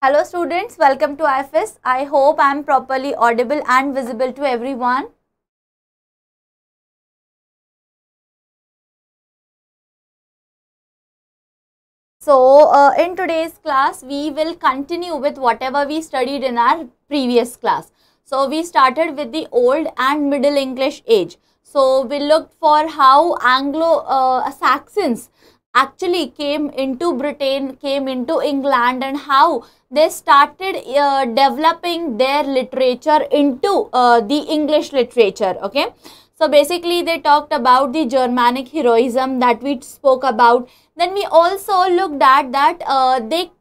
Hello students, welcome to IFAS. I hope I am properly audible and visible to everyone. So, in today's class, we will continue with whatever we studied in our previous class. So, we started with the Old and Middle English age. So, we looked for how Anglo-Saxons actually came into Britain, came into England, and how they started developing their literature into the English literature. Okay. So, basically they talked about the Germanic heroism that we spoke about. Then we also looked at that they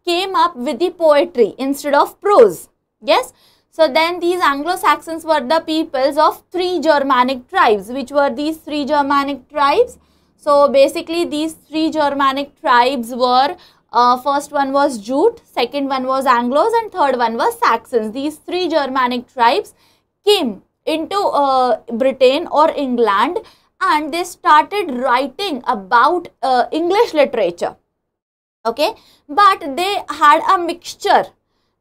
came up with the poetry instead of prose. Yes. So, then these Anglo-Saxons were the peoples of 3 Germanic tribes. Which were these 3 Germanic tribes? So, basically these 3 Germanic tribes were, first one was Jute, second one was Anglos, and third one was Saxons. These 3 Germanic tribes came into Britain or England, and they started writing about English literature. Okay, but they had a mixture.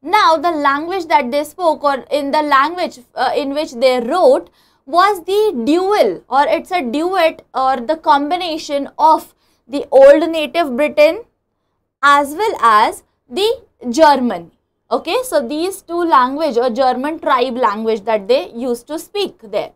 Now, the language that they spoke, or in the language in which they wrote, was the dual, or it's a duet, or the combination of the Old Native Britain as well as the German. Okay, so these 2 language or German tribe language that they used to speak there.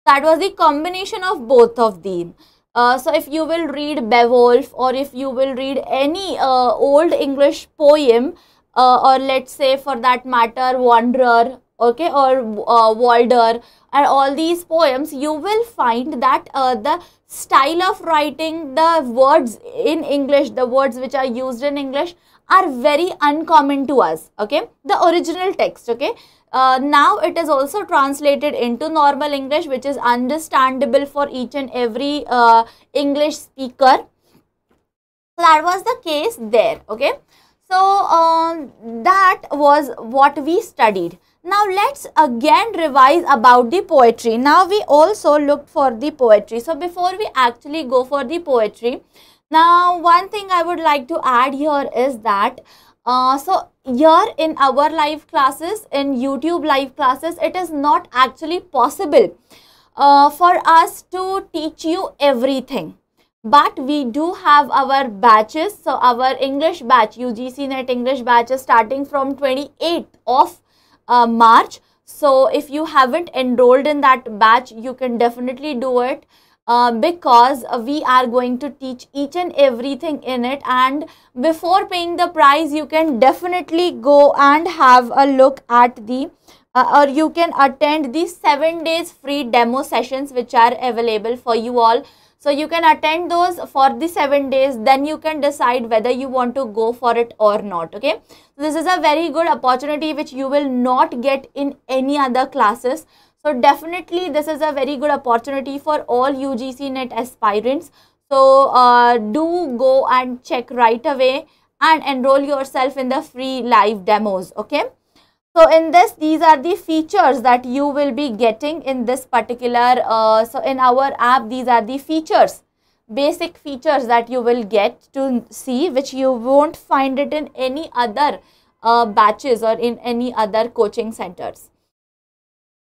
That was the combination of both of them. So, if you will read Beowulf, or if you will read any old English poem, or let's say for that matter Wanderer, okay, or Walder, and all these poems, you will find that the style of writing, the words in English, the words which are used in English are very uncommon to us. Okay, the original text. Okay, now it is also translated into normal English, which is understandable for each and every English speaker. So, that was the case there. Okay, so that was what we studied. Now, let's again revise about the poetry. Now, we also looked for the poetry. So, before we actually go for the poetry, now one thing I would like to add here is that so here in our live classes, in YouTube live classes, it is not actually possible for us to teach you everything. But we do have our batches. So, our English batch, UGC-NET English batch, is starting from 28th of March. So, if you haven't enrolled in that batch, you can definitely do it because we are going to teach each and everything in it. And before paying the price, you can definitely go and have a look at the or you can attend the 7 days free demo sessions which are available for you all. So, you can attend those for the 7 days, then you can decide whether you want to go for it or not. Okay, so this is a very good opportunity which you will not get in any other classes. So, definitely this is a very good opportunity for all UGC-NET aspirants. So, do go and check right away and enroll yourself in the free live demos. Okay. So, in this, these are the features that you will be getting in this particular, so in our app, these are the features, basic features that you will get to see, which you won't find it in any other batches or in any other coaching centers.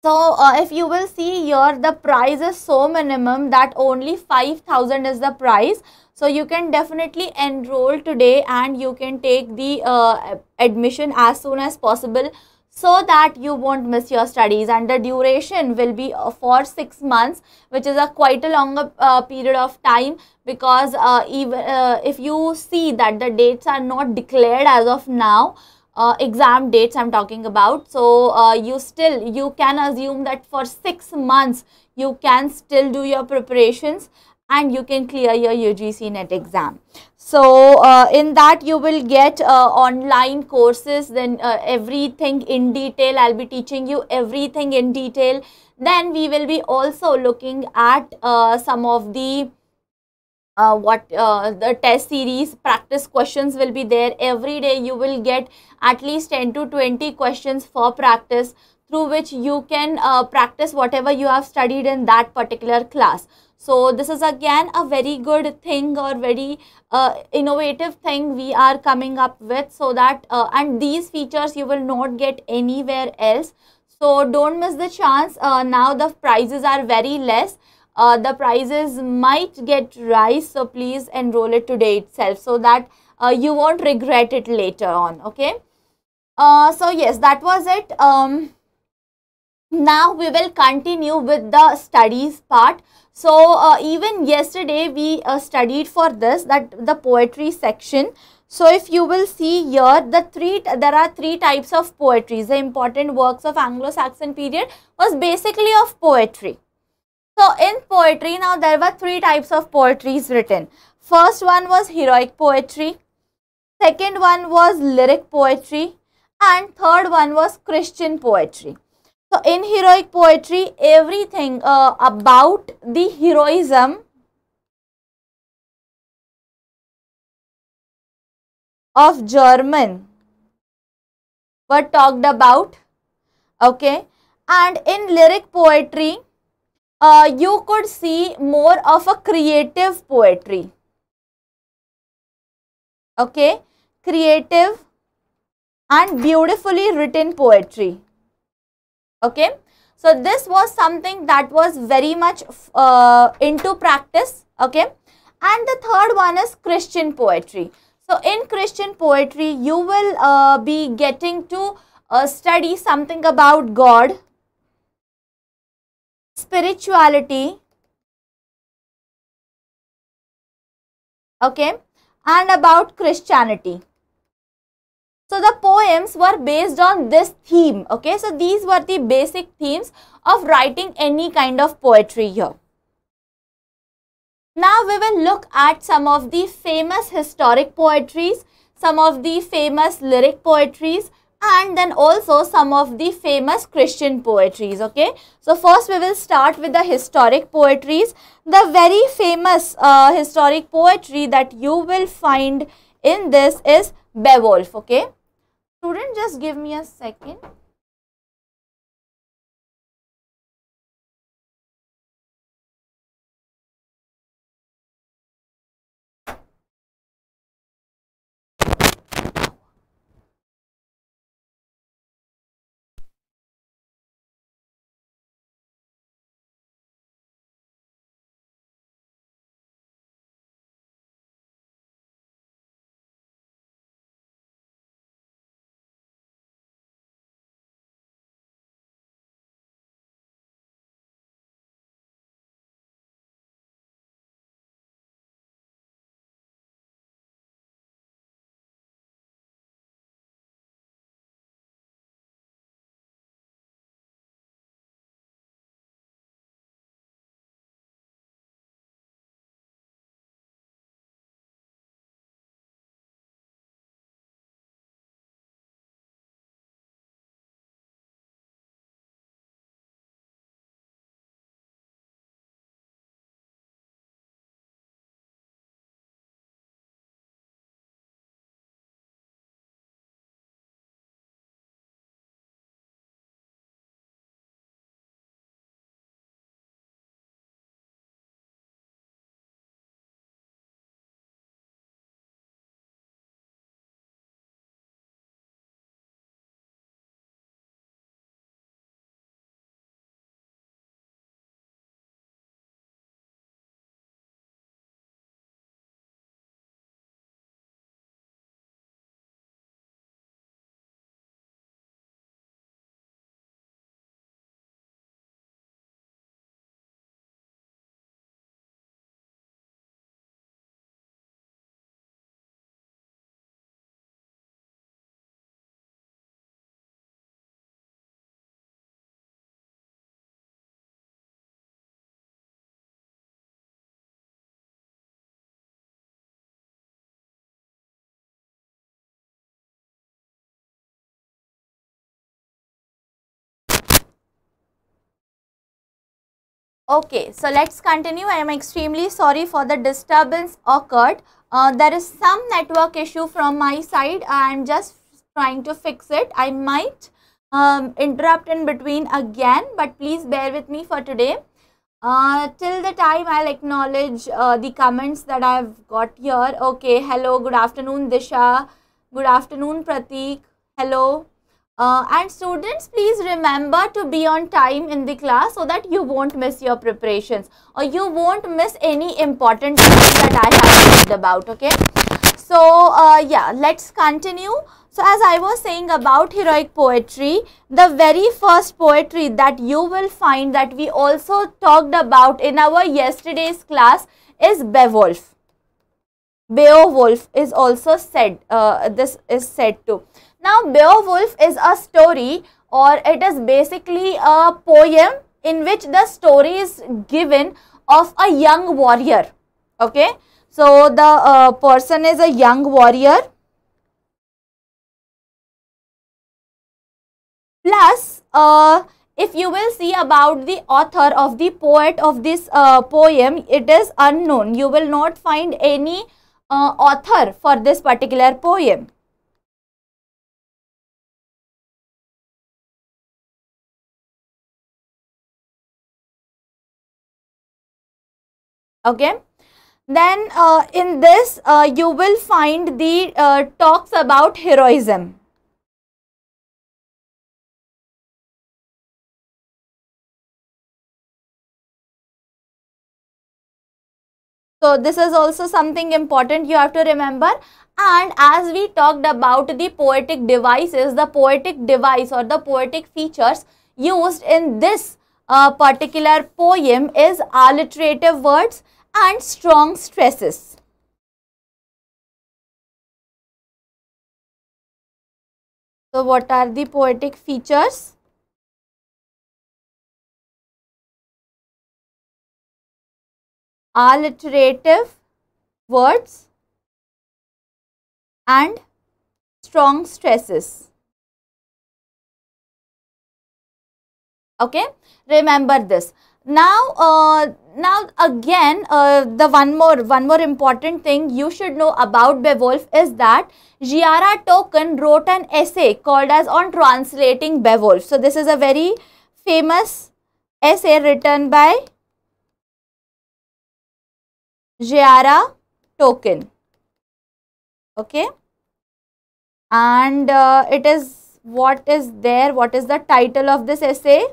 So, if you will see here, the price is so minimum that only 5,000 is the price. So, you can definitely enroll today and you can take the admission as soon as possible, so that you won't miss your studies. And the duration will be for 6 months, which is a quite a longer period of time, because even if you see that the dates are not declared as of now, exam dates I'm talking about. So, you can assume that for 6 months you can still do your preparations and you can clear your UGC-NET exam. So, in that you will get online courses, then everything in detail. I'll be teaching you everything in detail. Then we will be also looking at some of the the test series, practice questions will be there. Every day you will get at least 10 to 20 questions for practice through which you can practice whatever you have studied in that particular class. So this is again a very good thing or very innovative thing we are coming up with, so that and these features you will not get anywhere else. So don't miss the chance. Now the prices are very less. The prices might get rise, so please enroll it today itself, so that you won't regret it later on. Okay. So yes, that was it. Now we will continue with the studies part. So even yesterday we studied for this, that the poetry section. So if you will see here, there are three types of poetry. The important works of Anglo-Saxon period was basically of poetry. So in poetry, now there were three types of poetries written. First one was heroic poetry, second one was lyric poetry, and third one was Christian poetry. So in heroic poetry, everything about the heroism of German were talked about. Okay. And in lyric poetry, you could see more of a creative poetry. Okay. Creative and beautifully written poetry. Okay. So this was something that was very much into practice. Okay. And the third one is Christian poetry. So in Christian poetry, you will be getting to study something about God, spirituality, okay, and about Christianity. So the poems were based on this theme. Okay, so these were the basic themes of writing any kind of poetry here. Now we will look at some of the famous historic poetries, some of the famous lyric poetries, and then also some of the famous Christian poetries. Okay, so first we will start with the historic poetries. The very famous historic poetry that you will find in this is Beowulf. Okay, student, just give me a second. Okay, so let's continue. I am extremely sorry for the disturbance occurred. There is some network issue from my side. I am just trying to fix it. I might interrupt in between again, but please bear with me for today. Till the time I'll acknowledge the comments that I've got here. Okay, hello, good afternoon Disha, good afternoon Prateek, hello. And students, please remember to be on time in the class so that you won't miss your preparations or you won't miss any important things that I have talked about, okay. So, yeah, let's continue. So, as I was saying about heroic poetry, the very first poetry that you will find that we also talked about in our yesterday's class is Beowulf. Beowulf is also said, this is said too. Now, Beowulf is a story, or it is basically a poem in which the story is given of a young warrior, okay. So, the person is a young warrior, plus if you will see about the author of the poet of this poem, it is unknown. You will not find any author for this particular poem. Okay. Then in this you will find the talks about heroism. So this is also something important you have to remember. And as we talked about the poetic devices, the poetic device or the poetic features used in this particular poem is alliterative words and strong stresses. So what are the poetic features? Alliterative words and strong stresses. Okay, remember this. Now, now again, the one more important thing you should know about Beowulf is that J.R.R. Tolkien wrote an essay called as On Translating Beowulf. So this is a very famous essay written by J.R.R. Tolkien. Okay, and it is what is there? What is the title of this essay?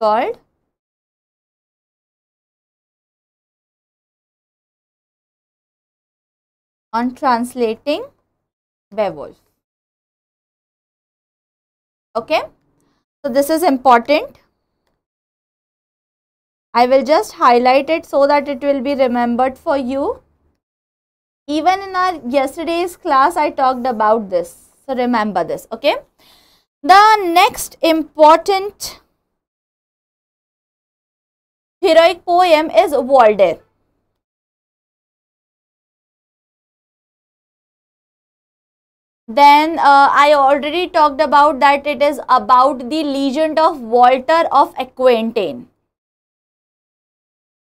Called On Translating Beowulf. Okay, so this is important. I will just highlight it so that it will be remembered for you. Even in our yesterday's class, I talked about this. So remember this, okay. The next important heroic poem is Walder. Then I already talked about that it is about the legend of Walter of Aquitaine.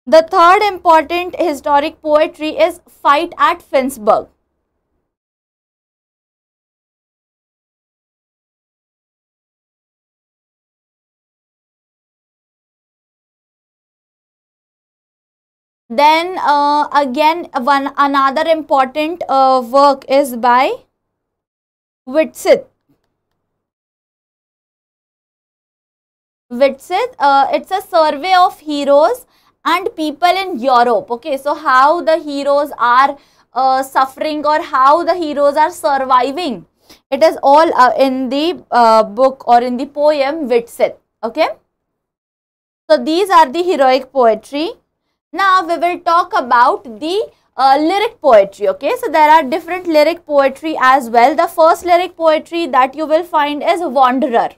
The third important historic poetry is Fight at Finnsburg. Then again another important work is by Witzit. It's a survey of heroes and people in Europe. Okay, so how the heroes are suffering or how the heroes are surviving. It is all in the book or in the poem Witzit. Okay, so these are the heroic poetry. Now we will talk about the lyric poetry. Okay, so there are different lyric poetry as well. The first lyric poetry that you will find is Wanderer.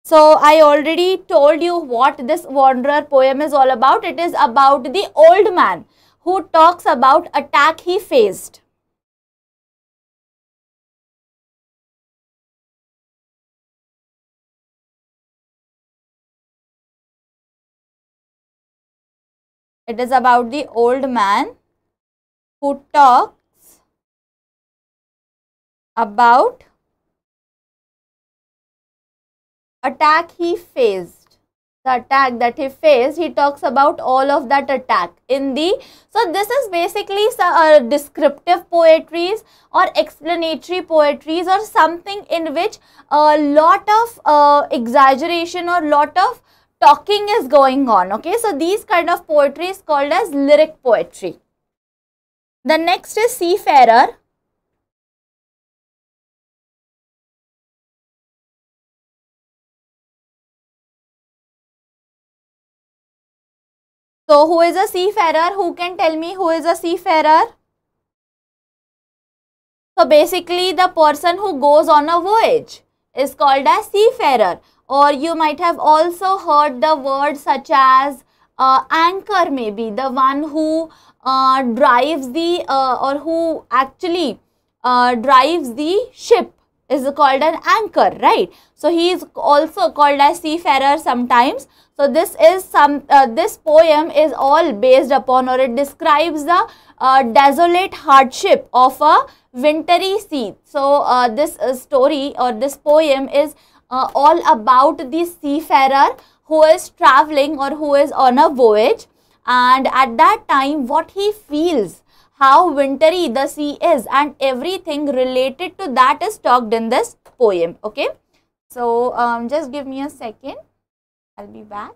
So I already told you what this Wanderer poem is all about. It is about the old man who talks about attack he faced. It is about the old man who talks about attack he faced. The attack that he faced, he talks about all of that attack in the, so this is basically descriptive poetries or explanatory poetries or something in which a lot of exaggeration or lot of talking is going on. Okay, so these kind of poetry is called as lyric poetry. The next is seafarer. So who is a seafarer? Who can tell me who is a seafarer? So basically the person who goes on a voyage is called as seafarer. Or you might have also heard the word such as anchor, maybe the one who drives the or who actually drives the ship is called an anchor, right? So he is also called as seafarer sometimes. So this is this poem is all based upon, or it describes the desolate hardship of a wintry sea. So this story or this poem is all about the seafarer who is traveling or who is on a voyage, and at that time what he feels, how wintry the sea is, and everything related to that is talked in this poem. Okay, so just give me a second, I'll be back.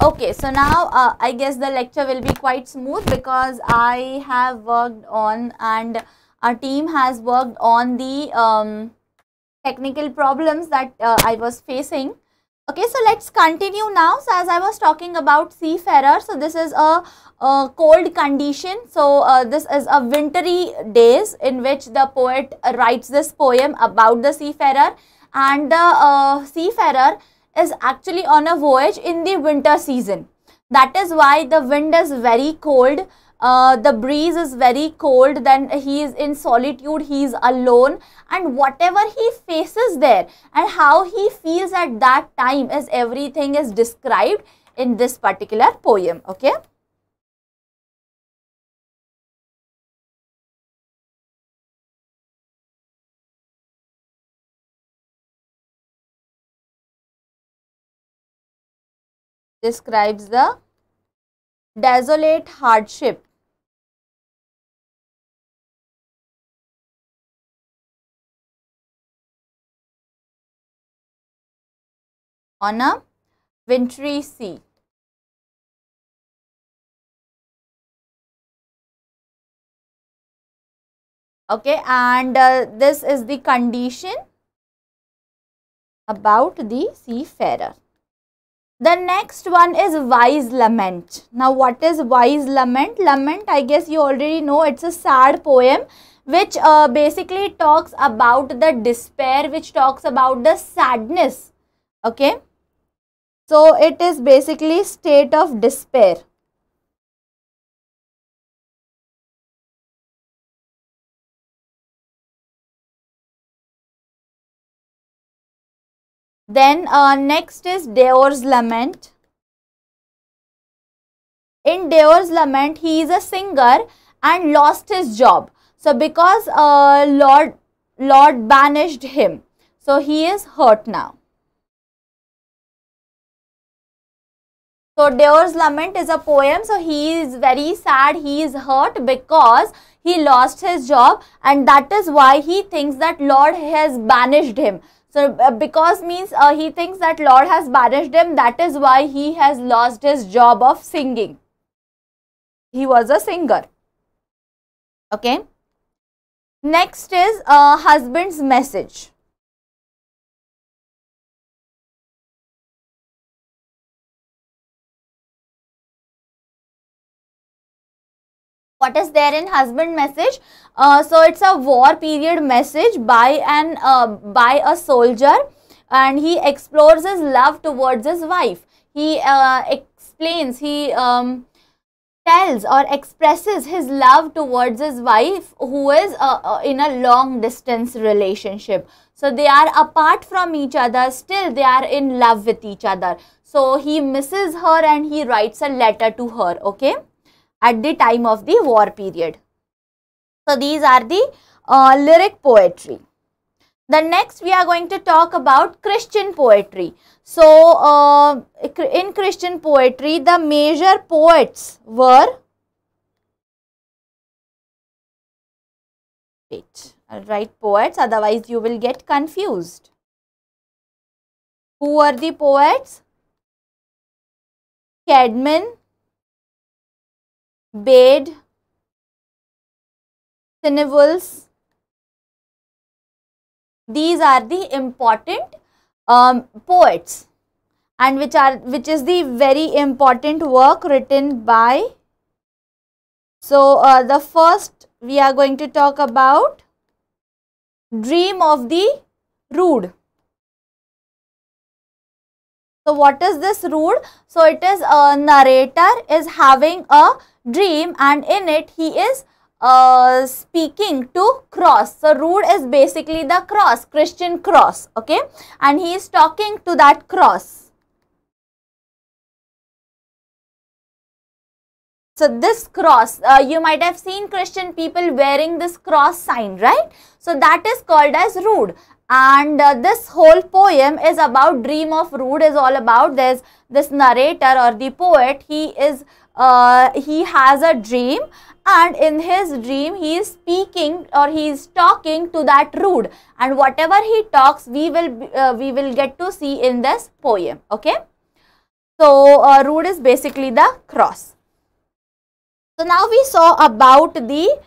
Okay, so now I guess the lecture will be quite smooth because I have worked on and our team has worked on the technical problems that I was facing. Okay, so let's continue now. So as I was talking about seafarer, so this is a cold condition. So this is a wintry days in which the poet writes this poem about the seafarer, and the seafarer is actually on a voyage in the winter season. That is why the wind is very cold, the breeze is very cold, then he is in solitude, he is alone, and whatever he faces there and how he feels at that time is everything is described in this particular poem. Okay. Describes the desolate hardship on a wintry sea. Okay, and this is the condition about the seafarer. The next one is wise lament. Now what is wise lament? Lament, I guess you already know, it's a sad poem which basically talks about the despair, which talks about the sadness. Okay. So it is basically state of despair. Then next is Deor's lament. In Deor's lament, he is a singer and lost his job. So because Lord banished him, so he is hurt now. So Deor's lament is a poem. So he is very sad, he is hurt because he lost his job, and that is why he thinks that Lord has banished him. So because means he thinks that Lord has banished him, that is why he has lost his job of singing. He was a singer. Okay. Next is husband's message. What is there in husband message? So it's a war period message by a soldier, and he explores his love towards his wife. He explains, he tells or expresses his love towards his wife, who is in a long distance relationship. So they are apart from each other, still they are in love with each other. So he misses her and he writes a letter to her. Okay, at the time of the war period. So these are the lyric poetry. The next we are going to talk about Christian poetry. So in Christian poetry, the major poets were, wait, I'll write poets, otherwise you will get confused. Who were the poets? Caedmon, Bede, Cinevols. These are the important poets, and which is the very important work written by. So the first we are going to talk about Dream of the Rood. So what is this rood? So it is a narrator is having a dream, and in it he is speaking to cross. So rood is basically the cross, Christian cross. Okay, and he is talking to that cross. So this cross, you might have seen Christian people wearing this cross sign, right? So that is called as rood. And this whole poem is about Dream of Rood, is all about this narrator or the poet. He has a dream, and in his dream he is speaking or he is talking to that rood, and whatever he talks we will get to see in this poem. Okay. So root is basically the cross. So now we saw about the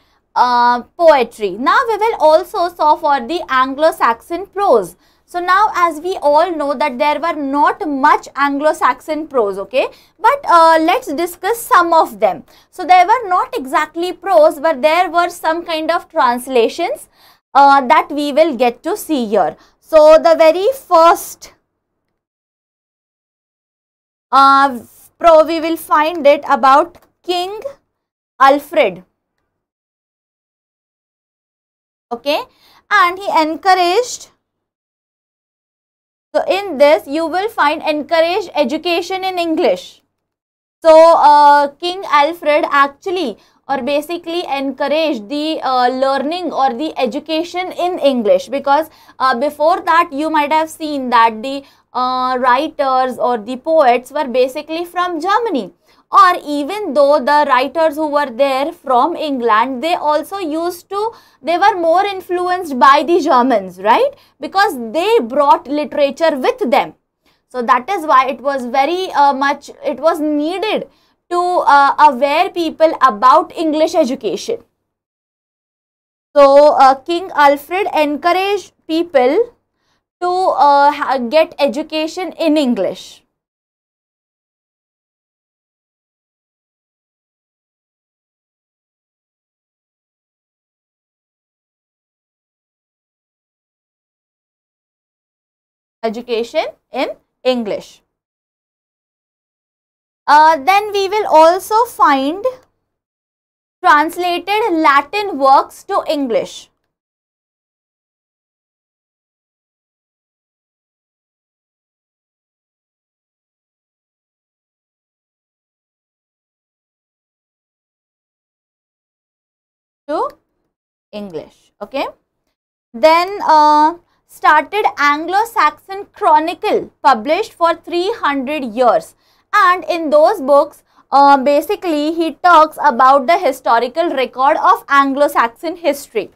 poetry. Now we will also saw for the Anglo-Saxon prose. So now as we all know that there were not much Anglo-Saxon prose, okay, but let's discuss some of them. So there were not exactly prose, but there were some kind of translations that we will get to see here. So the very first we will find it about King Alfred, okay, and he encouraged, so in this you will find encourage education in English. So King Alfred actually or basically encouraged the learning or the education in English, because before that you might have seen that the writers or the poets were basically from Germany, or even though the writers who were there from England, they also they were more influenced by the Germans, right, because they brought literature with them. So that is why it was very it was needed to aware people about English education. So King Alfred encouraged people to get education in English. Education in English. Then we will also find translated Latin works to English. Okay. Then started Anglo-Saxon Chronicle, published for 300 years, and in those books basically he talks about the historical record of Anglo-Saxon history.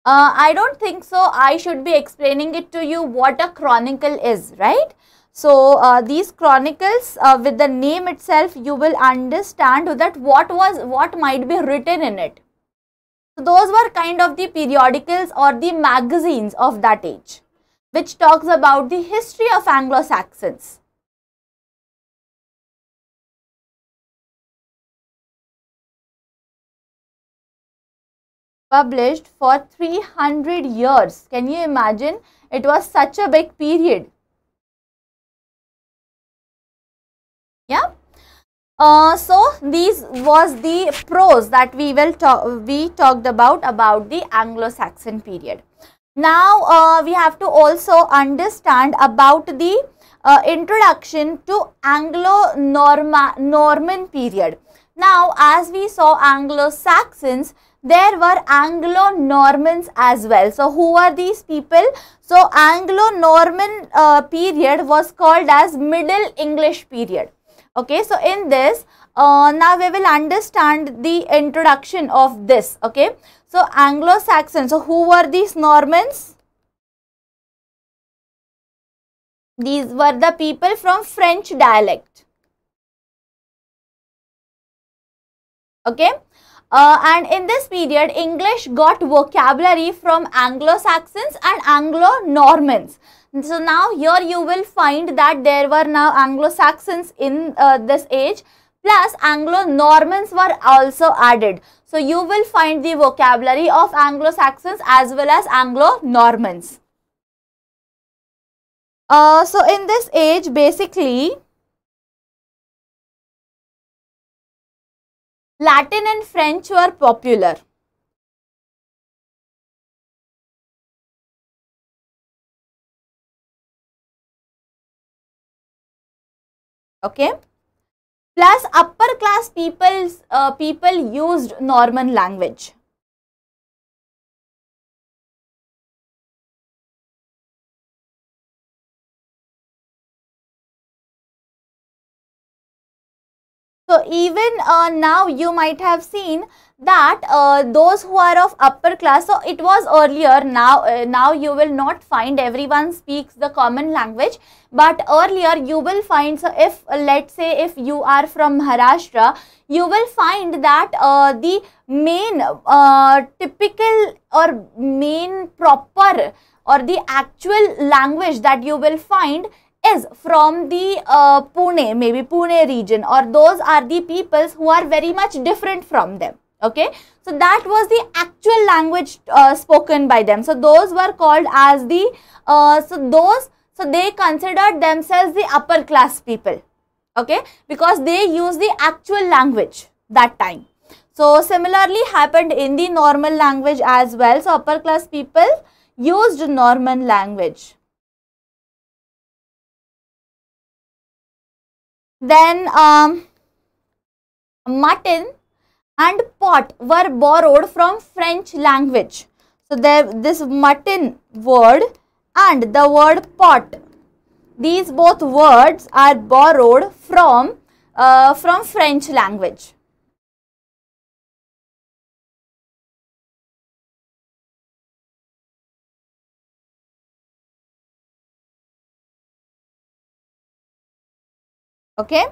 I don't think so I should be explaining it to you what a chronicle is, right? So these chronicles, with the name itself you will understand that what might be written in it. So those were kind of the periodicals or the magazines of that age, which talks about the history of Anglo-Saxons. Published for 300 years. Can you imagine? It was such a big period. Yeah. So these was the prose that we talked about the Anglo-Saxon period. Now we have to also understand about the introduction to Anglo-Norman period. Now as we saw Anglo-Saxons, there were Anglo-Normans as well. So who are these people? So Anglo-Norman period was called as Middle English period. Okay, so in this now we will understand the introduction of this. Okay, so Anglo-Saxon, so who were these Normans? These were the people from French dialect. Okay, and in this period English got vocabulary from Anglo-Saxons and Anglo-Normans. So now here you will find that there were now Anglo-Saxons in this age, plus Anglo-Normans were also added. So you will find the vocabulary of Anglo-Saxons as well as Anglo-Normans. So in this age basically Latin and French were popular. Okay, plus upper class people used Norman language. So even now you might have seen that those who are of upper class, so it was earlier, now you will not find everyone speaks the common language, but earlier you will find, so if let's say if you are from Maharashtra, you will find that the main typical or main proper or the actual language that you will find is from the Pune, maybe Pune region, or those are the peoples who are very much different from them. Okay, so that was the actual language spoken by them. So those were called as the so they considered themselves the upper class people. Okay, because they use the actual language that time. So similarly happened in the Norman language as well. So upper class people used Norman language. Then mutton and pot were borrowed from French language. So this mutton word and the word pot, these both words are borrowed from French language. Okay.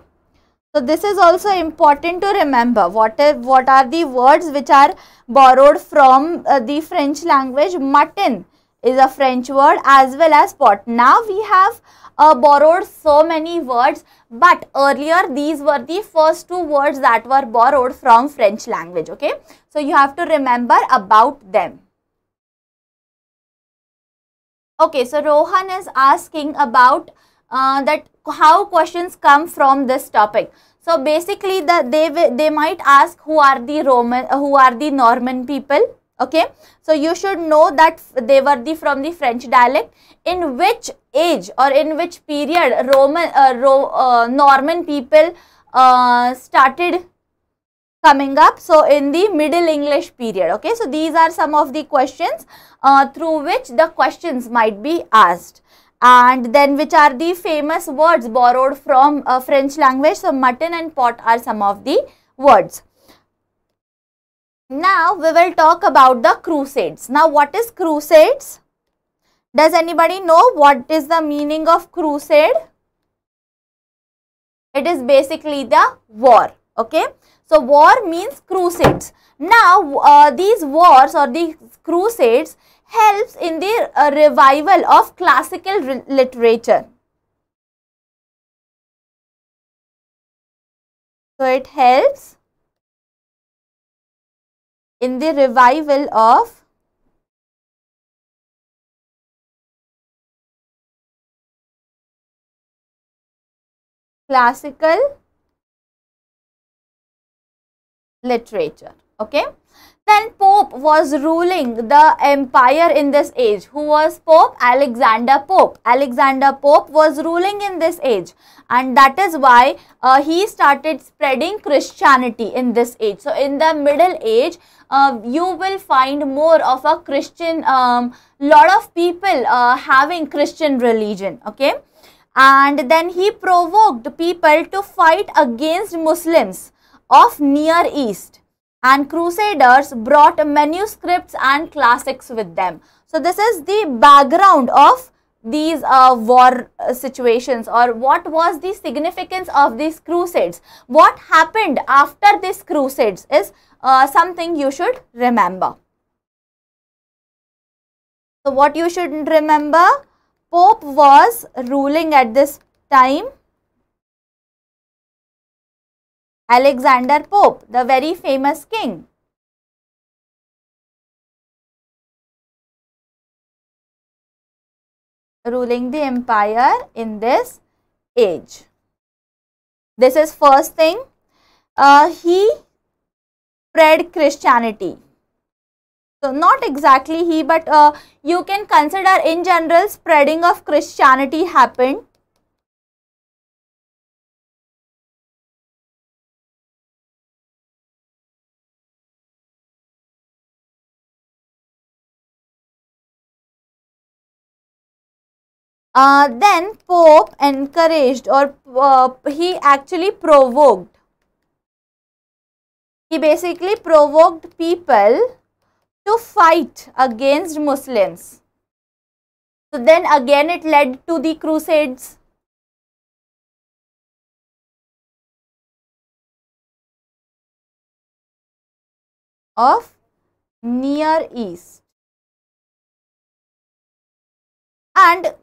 So this is also important to remember. What are the words which are borrowed from the French language? Mutton is a French word as well as pot. Now we have borrowed so many words, but earlier these were the first two words that were borrowed from French language. Okay, so you have to remember about them. Okay, so Rohan is asking about that how questions come from this topic. So basically they might ask who are the Norman people. Okay, so you should know that they were from the French dialect. In which age or in which period Norman people started coming up? So in the Middle English period. Okay, so these are some of the questions through which the questions might be asked. And then which are the famous words borrowed from French language? So mutton and pot are some of the words. Now we will talk about the crusades. Now what is crusades? Does anybody know what is the meaning of crusade? It is basically the war. Okay, so war means crusades. Now these wars or the crusades helps in the revival of classical literature. So it helps in the revival of classical literature. Okay. Then Pope was ruling the empire in this age. Who was Pope? Alexander Pope. Alexander Pope was ruling in this age, and that is why he started spreading Christianity in this age. So in the Middle Age, you will find more of a Christian, lot of people having Christian religion. Okay, and then he provoked people to fight against Muslims of Near East. And crusaders brought manuscripts and classics with them. So this is the background of these war situations, or what was the significance of these crusades. What happened after these crusades is something you should remember. So what you should remember, Pope was ruling at this time. Alexander Pope, the very famous king. Ruling the empire in this age. This is first thing. He spread Christianity. So not exactly he, but you can consider in general spreading of Christianity happened. Then Pope encouraged, or he actually provoked He basically provoked people to fight against Muslims. So then again it led to the Crusades. Of Near East. And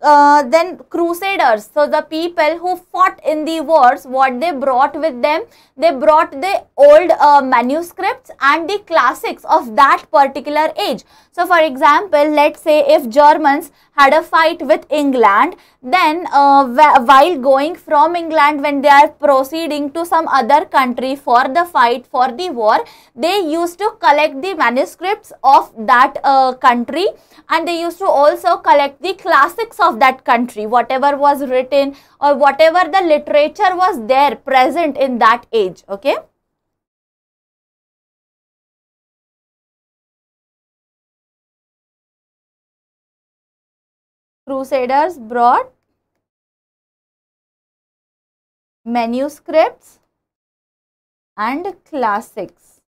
then Crusaders, so the people who fought in the wars, what they brought with them, they brought the old manuscripts and the classics of that particular age. So for example, let's say if Germans had a fight with England, then while going from England, when they are proceeding to some other country for the fight, for the war, they used to collect the manuscripts of that country, and they used to also collect the classics of that country, whatever was written or whatever the literature was there present in that age. Okay. Crusaders brought manuscripts and classics.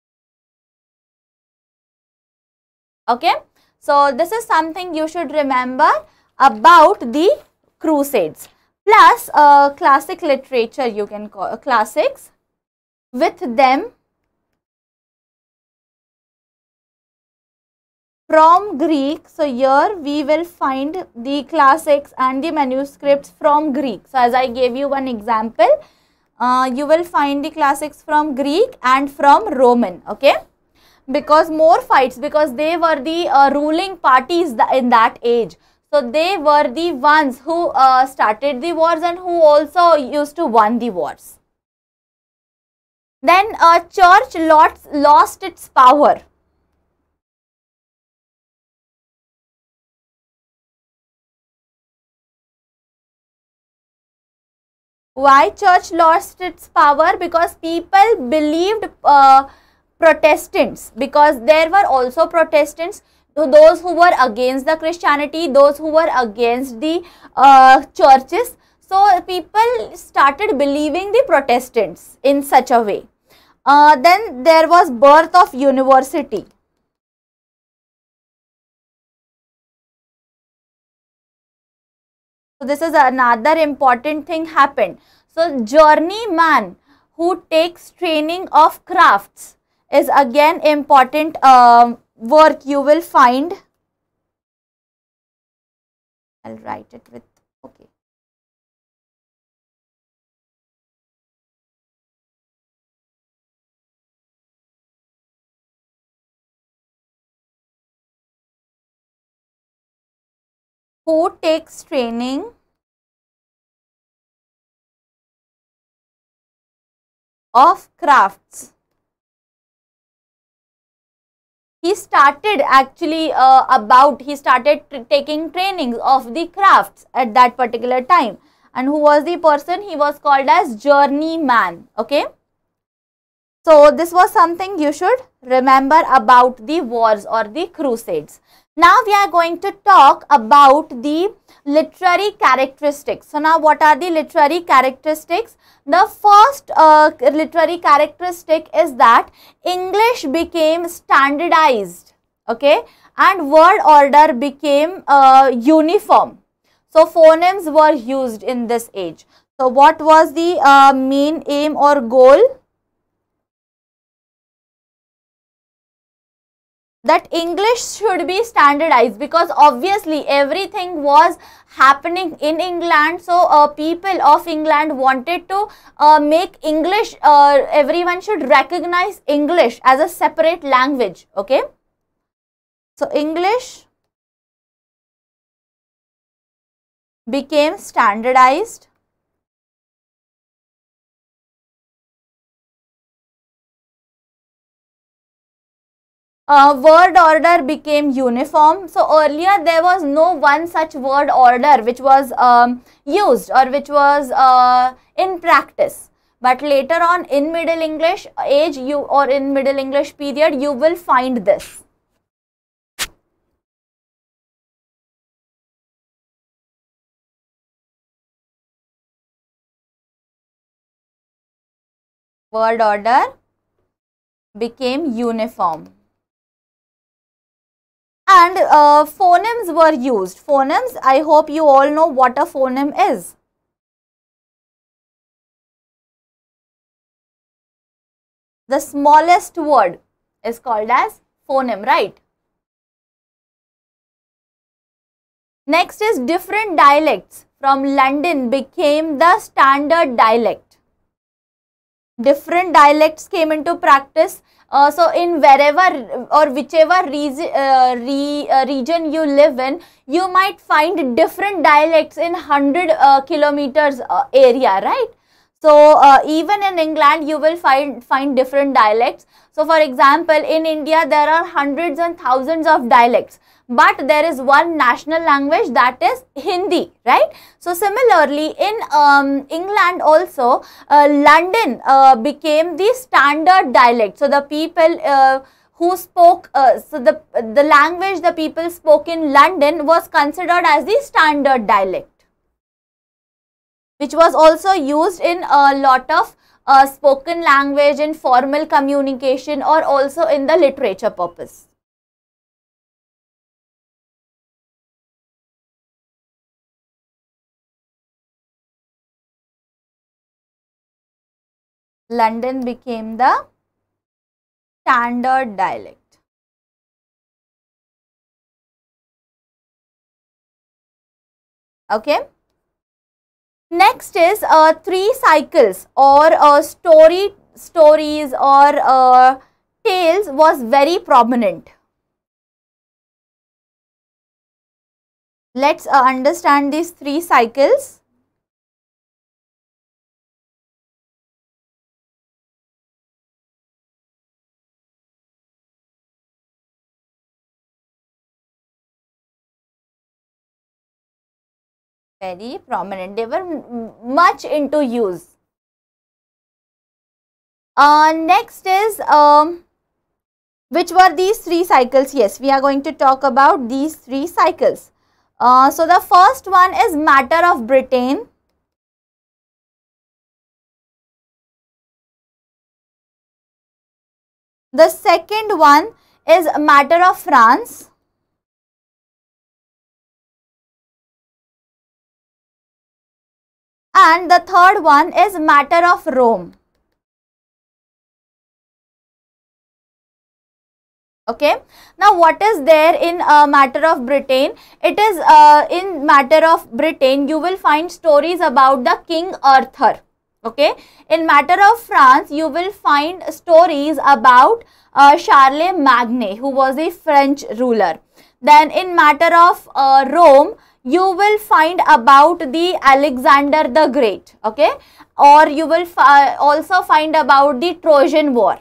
Okay. So this is something you should remember about the Crusades. Plus classic literature, you can call classics. With them from Greek. So here we will find the classics and the manuscripts from Greek. So as I gave you one example, you will find the classics from Greek and from Roman. Okay. Because more fights, because they were the ruling parties in that age. So they were the ones who started the wars and who also used to won the wars. Then church lost its power. Why church lost its power? Because people believed Protestants, because there were also Protestants, those who were against the Christianity, those who were against the churches. So people started believing the Protestants in such a way. Then there was birth of university. So this is another important thing happened. So journeyman who takes training of crafts is again important work you will find. I'll write it with, okay. Who takes training of crafts. He started actually he started taking trainings of the crafts at that particular time. And who was the person? He was called as journeyman. Okay. So this was something you should remember about the wars or the crusades. Now we are going to talk about the literary characteristics. So now what are the literary characteristics? The first literary characteristic is that English became standardized, okay, and word order became uniform. So phonemes were used in this age. So what was the main aim or goal? That English should be standardized, because obviously everything was happening in England. So people of England wanted to make English, everyone should recognize English as a separate language. Okay. So English became standardized. Word order became uniform. So earlier there was no one such word order which was used or which was in practice. But later on in Middle English age or in Middle English period, you will find this. Word order became uniform. And phonemes were used. Phonemes, I hope you all know what a phoneme is. The smallest word is called as phoneme, right? Next is different dialects from London became the standard dialect. Different dialects came into practice. So in wherever or whichever region you live in, you might find different dialects in 100 kilometers area, right? So even in England you will find different dialects. So for example, in India there are hundreds and thousands of dialects, but there is one national language, that is Hindi, right? So similarly in England also, London became the standard dialect. So the people who spoke, so the language the people spoke in London was considered as the standard dialect, which was also used in a lot of spoken language in formal communication or also in the literature purpose. London became the standard dialect. Okay. Next is three cycles or stories or tales was very prominent. Let's understand these three cycles. Very prominent. They were much into use. Next is which were these three cycles? Yes, we are going to talk about these three cycles. So the first one is Matter of Britain. The second one is Matter of France. And the third one is Matter of Rome. Okay. Now, what is there in Matter of Britain? It is in Matter of Britain, you will find stories about the King Arthur. Okay. In Matter of France, you will find stories about Charlemagne, who was a French ruler. Then in Matter of Rome, you will find about the Alexander the Great. Okay. Or you will also find about the Trojan War.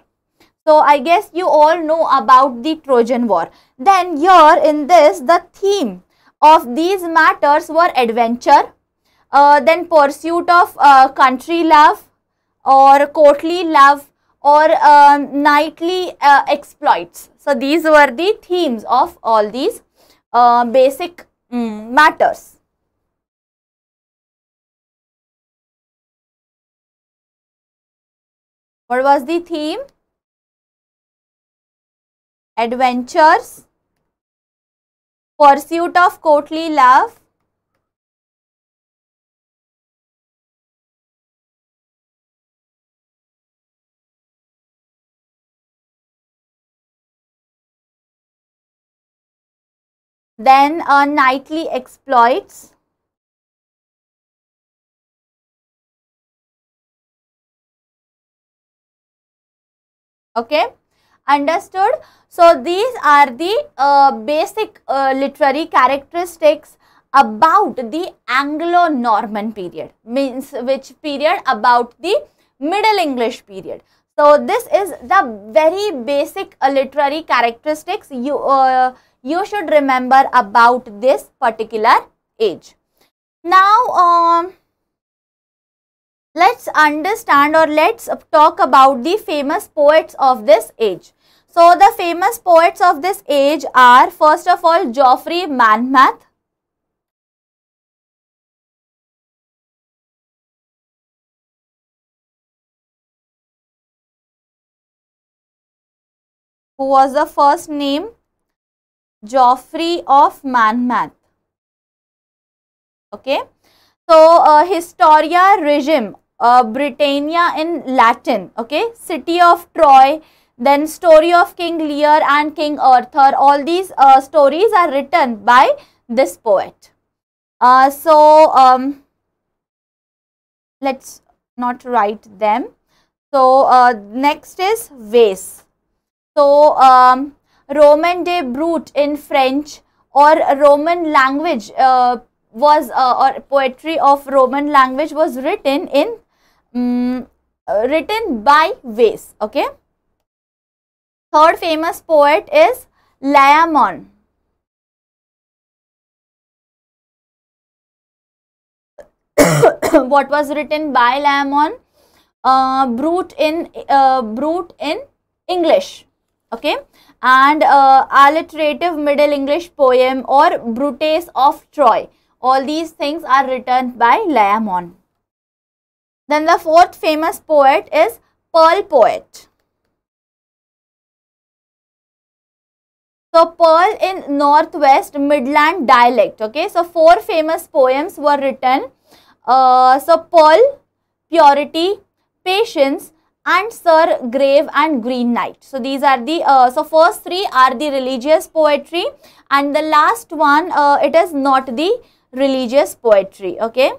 So I guess you all know about the Trojan War. Then here in this, the theme of these matters were adventure, then pursuit of country love or courtly love or knightly exploits. So these were the themes of all these basic matters. What was the theme? Adventures, pursuit of courtly love, then knightly exploits, okay, understood. So these are the basic literary characteristics about the Anglo-Norman period, means which period? About the Middle English period. So this is the very basic literary characteristics you should remember about this particular age. Now let's understand or let's talk about the famous poets of this age. So the famous poets of this age are, first of all, Geoffrey Monmouth, Who was the first name? Geoffrey of Monmouth. Okay. So, Historia Regum, Britannia in Latin, okay, City of Troy, then Story of King Lear and King Arthur, all these stories are written by this poet. Let's not write them. So, next is vase. So, Roman de Brut in French, or Roman language or poetry of Roman language was written in written by vase. Okay. Third famous poet is Layammon. What was written by Layammon? Brut in English. Okay, and alliterative Middle English poem or Brutes of Troy. All these things are written by Layammon. Then the fourth famous poet is Pearl poet. So, Pearl in Northwest Midland dialect. Okay, so 4 famous poems were written. So, Pearl, Purity, Patience, and Sir Grave and Green Knight. So, these are the, so first 3 are the religious poetry, and the last one, it is not the religious poetry. Okay.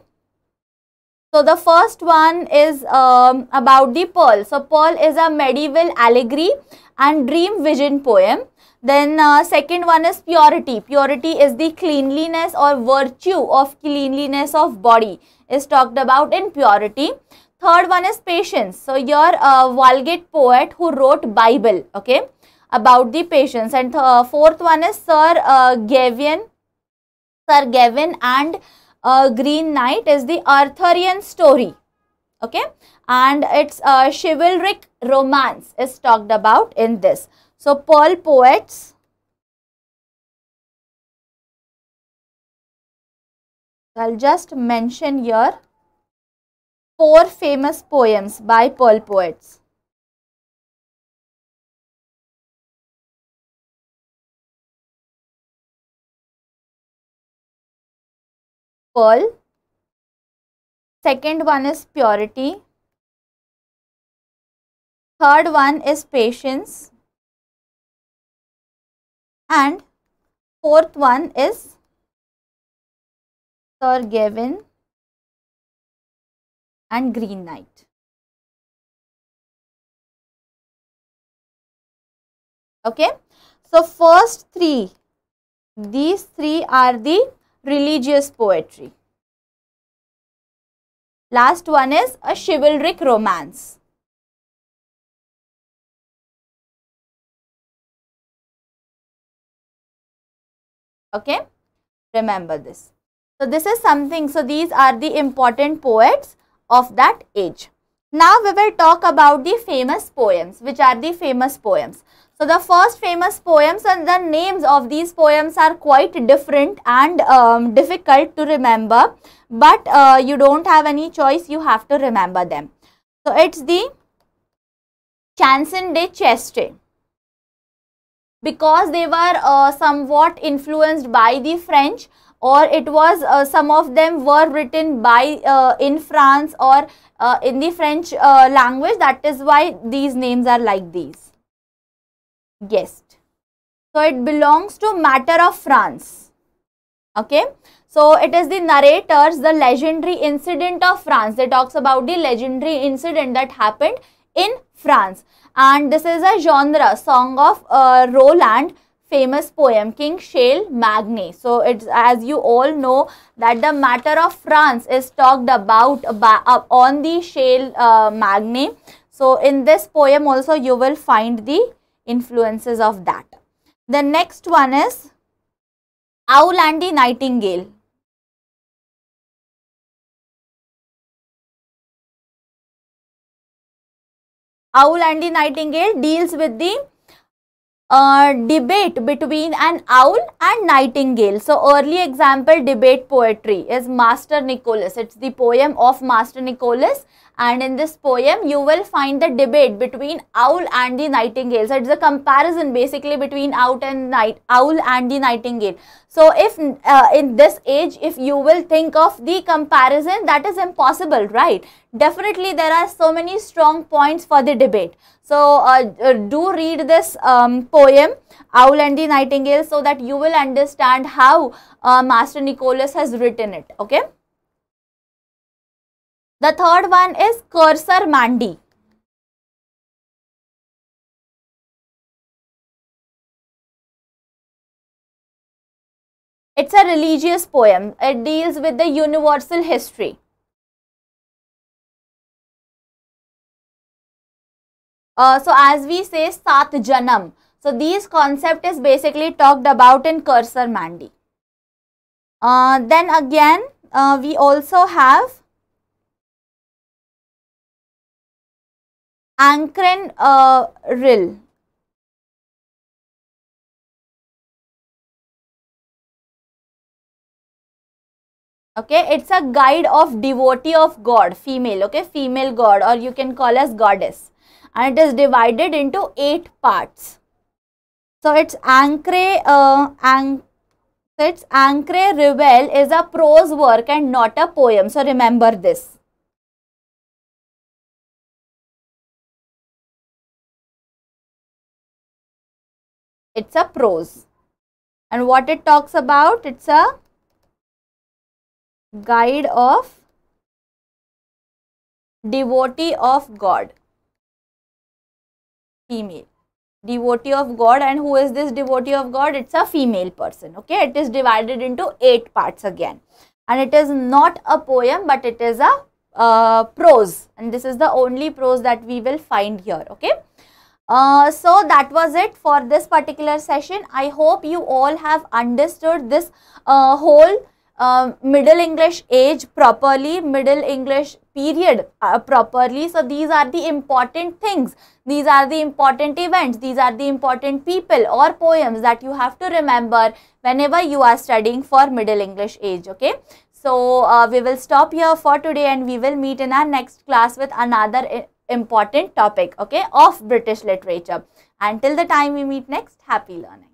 So, the first one is about the Pearl. So, Pearl is a medieval allegory and dream vision poem. Then second one is Purity. Purity is the cleanliness or virtue of cleanliness of body is talked about in Purity. Third one is Patience. So, your Vulgate poet who wrote Bible, okay, about the patience. And fourth one is Sir Gawain and Green Knight is the Arthurian story, okay, and it's chivalric romance is talked about in this. So, Pearl poets, I'll just mention here 4 famous poems by Pearl poets. Pearl, second one is Purity, third one is Patience, and fourth one is Sir Gawain and Green Knight. Okay. So, first 3, these 3 are the religious poetry. Last one is a chivalric romance. Okay. Remember this. So, this is something, so these are the important poets of that age. Now, we will talk about the famous poems. Which are the famous poems? So, the first famous poems and the names of these poems are quite different and difficult to remember, but you don't have any choice, you have to remember them. So, it's the Chanson de Cheste, because they were somewhat influenced by the French, or it was some of them were written by in France or in the French language. That is why these names are like these. Yes. So, it belongs to Matter of France. Okay. So, it is the narrators, the legendary incident of France. They talks about the legendary incident that happened in France. And this is a genre, Song of Roland, famous poem, King Charlemagne. So, it's, as you all know, that the Matter of France is talked about on the Charlemagne. So, in this poem also you will find the influences of that. The next one is Owl and the Nightingale. Owl and the Nightingale deals with the debate between an owl and nightingale. So early example debate poetry is Master Nicholas. It's the poem of Master Nicholas, and in this poem you will find the debate between owl and the nightingale. So it's a comparison basically between owl and the nightingale. So if in this age, if you will think of the comparison, that is impossible, right? Definitely there are so many strong points for the debate. So do read this poem Owl and the Nightingale, so that you will understand how Master Nicholas has written it. Okay. The third one is Cursor Mandi. It's a religious poem. It deals with the universal history. So as we say, Sat Janam. So these concept is basically talked about in Cursor Mandi. Then again, we also have Ankren Rill. Okay, it's a guide of devotee of God, female, okay, female god, or you can call as goddess. And it is divided into 8 parts. So it's Ankre Revel is a prose work and not a poem. So remember this. It's a prose. And what it talks about, it's a guide of devotee of God, female, devotee of God. And who is this devotee of God? It's a female person. Okay, it is divided into 8 parts again, and it is not a poem, but it is a prose, and this is the only prose that we will find here. Okay. So that was it for this particular session. I hope you all have understood this whole Middle English age properly, Middle English period properly. So these are the important things, these are the important events, these are the important people or poems that you have to remember whenever you are studying for Middle English age. Okay. So we will stop here for today, and we will meet in our next class with another important topic, okay, of British literature. Until the time we meet next, happy learning.